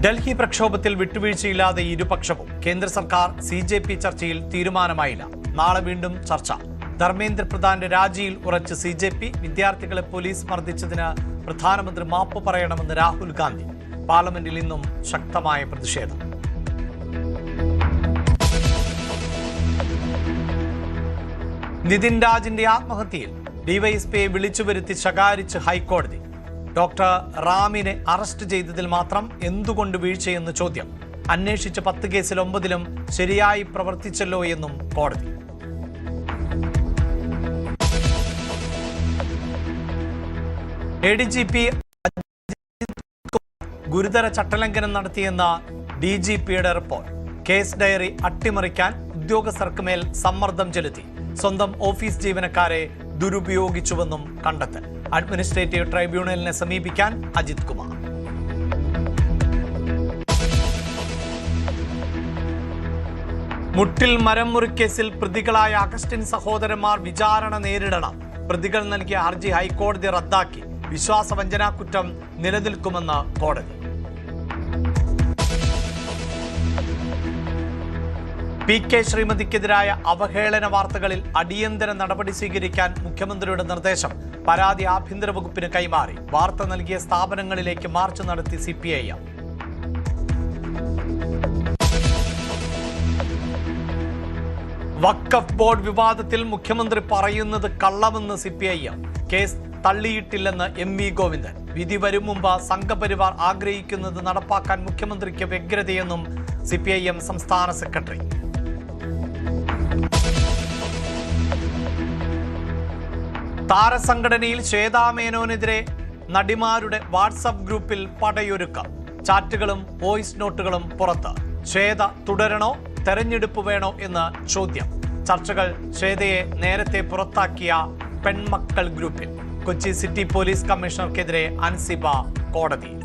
ഡൽഹി പ്രക്ഷോഭത്തിൽ വിട്ടുവീഴ്ചയില്ലാതെ ഇരുപക്ഷവും കേന്ദ്ര സർക്കാർ CJP ചർച്ചയിൽ തീരുമാനമായില്ല. നാളെ വീണ്ടും ചർച്ച. ധർമ്മേന്ദ്ര പ്രധാന്റെ രാജിയിൽ ഉറച്ച് CJP. വിദ്യാർത്ഥികളെ പോലീസ് മർദ്ദിച്ചതിന് പ്രധാനമന്ത്രി മാപ്പ് പറയണമെന്ന് രാഹുൽ ഗാന്ധി. പാർലമെന്റിൽ ഇന്നും ശക്തമായ പ്രതിഷേധം. നിതിൻ രാജിന്റെ ആത്മഹത്യയിൽ ഡിവൈഎസ്പിയെ വിളിച്ചുവരുത്തി ശകാരിച്ച് ഹൈക്കോടതി. ഡോക്ടർ റാമിനെ അറസ്റ്റ് ചെയ്തതിൽ മാത്രം എന്തുകൊണ്ട് വീഴ്ചയെന്ന് ചോദ്യം. അന്വേഷിച്ച 10 കേസിൽ 9ലും ശരിയായി പ്രവർത്തിച്ചല്ലോ എന്നും കോടതി. ADGP ഗുരുതര ചട്ടലംഘനം നടത്തിയെന്ന DGPയുടെ റിപ്പോർട്ട്. കേസ് ഡയറി അട്ടിമറിക്കാൻ ഉദ്യോഗസ്ഥർക്ക് മേൽ സമ്മർദ്ദം ചെലുത്തി. സ്വന്തം ഓഫീസ് ജീവനക്കാരെ ദുരുപയോഗിച്ചുവെന്നും കണ്ടെത്തൽ. അഡ്മിനിസ്ട്രേറ്റീവ് ട്രൈബ്യൂണലിനെ സമീപിക്കാൻ അജിത് കുമാർ. മുട്ടിൽ മരം മുറിക്കേസിൽ പ്രതികളായ അഗസ്റ്റിൻ സഹോദരന്മാർ വിചാരണ നേരിടണം. പ്രതികൾ നൽകിയ ഹർജി ഹൈക്കോടതി റദ്ദാക്കി. വിശ്വാസവഞ്ചനാ കുറ്റം നിലനിൽക്കുമെന്ന് കോടതി. PK ശ്രീമതിക്കെതിരായ അവഹേളന വാർത്തകളിൽ അടിയന്തര നടപടി സ്വീകരിക്കാൻ മുഖ്യമന്ത്രിയുടെ നിർദ്ദേശം. പരാതി ആഭ്യന്തര വകുപ്പിന് കൈമാറി. വാർത്ത നൽകിയ സ്ഥാപനങ്ങളിലേക്ക് മാർച്ച് നടത്തി CPIM. വഖഫ് ബോർഡ് വിവാദത്തിൽ മുഖ്യമന്ത്രി പറയുന്നത് കള്ളമെന്ന് CPIM. കേസ് തള്ളിയിട്ടില്ലെന്ന് MV ഗോവിന്ദൻ. വിധി വരും മുമ്പ് സംഘപരിവാർ ആഗ്രഹിക്കുന്നത് നടപ്പാക്കാൻ മുഖ്യമന്ത്രിക്ക് വ്യഗ്രതയെന്നും CPIM സംസ്ഥാന സെക്രട്ടറി. താരസംഘടനയിൽ ശ്വേതാ മേനോനെതിരെ നടിമാരുടെ വാട്സപ്പ് ഗ്രൂപ്പിൽ പടയൊരുക്കം. ചാറ്റുകളും വോയിസ് നോട്ടുകളും പുറത്ത്. ശ്വേത തുടരണോ തെരഞ്ഞെടുപ്പ് വേണോ എന്ന ചോദ്യം. ചർച്ചകൾ. ശ്വേതയെ നേരത്തെ പുറത്താക്കിയ പെൺമക്കൾ ഗ്രൂപ്പിൽ. കൊച്ചി സിറ്റി പോലീസ് കമ്മീഷണർക്കെതിരെ അൻസിബ കോടതിയിൽ.